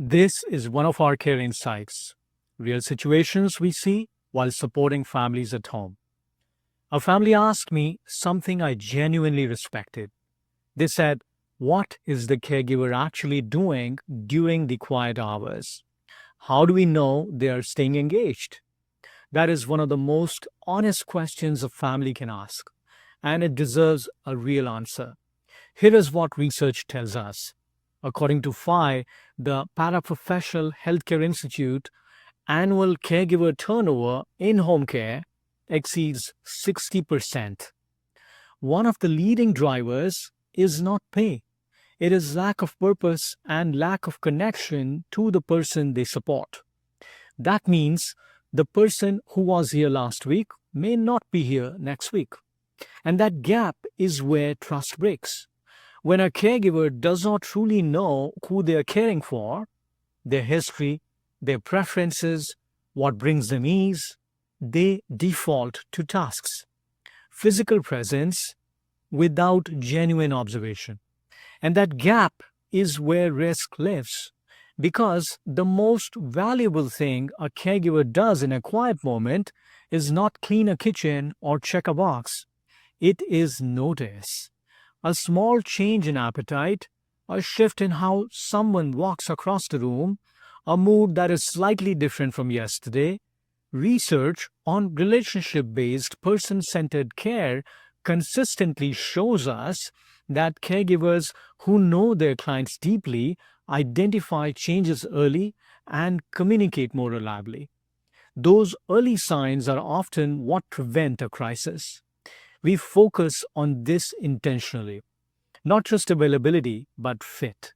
This is one of our care insights, real situations we see while supporting families at home. A family asked me something I genuinely respected. They said, "What is the caregiver actually doing during the quiet hours? How do we know they are staying engaged?" That is one of the most honest questions a family can ask, and it deserves a real answer. Here is what research tells us. According to PHI, the Paraprofessional Healthcare Institute, annual caregiver turnover in home care exceeds 60%. One of the leading drivers is not pay. It is lack of purpose and lack of connection to the person they support. That means the person who was here last week may not be here next week. And that gap is where trust breaks. When a caregiver does not truly know who they are caring for, their history, their preferences, what brings them ease, they default to tasks, physical presence without genuine observation. And that gap is where risk lives. Because the most valuable thing a caregiver does in a quiet moment is not clean a kitchen or check a box. It is notice. A small change in appetite, a shift in how someone walks across the room, a mood that is slightly different from yesterday. Research on relationship based, person centered care consistently shows us that caregivers who know their clients deeply identify changes early and communicate more reliably. Those early signs are often what prevent a crisis. We focus on this intentionally, not just availability, but fit.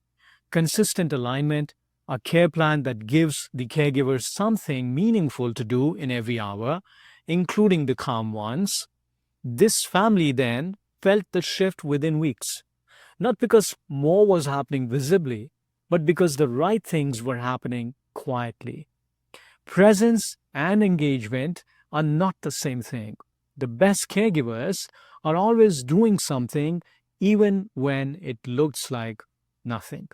Consistent alignment, a care plan that gives the caregiver something meaningful to do in every hour, including the calm ones. This family then felt the shift within weeks, not because more was happening visibly, but because the right things were happening quietly. Presence and engagement are not the same thing. The best caregivers are always doing something even when it looks like nothing.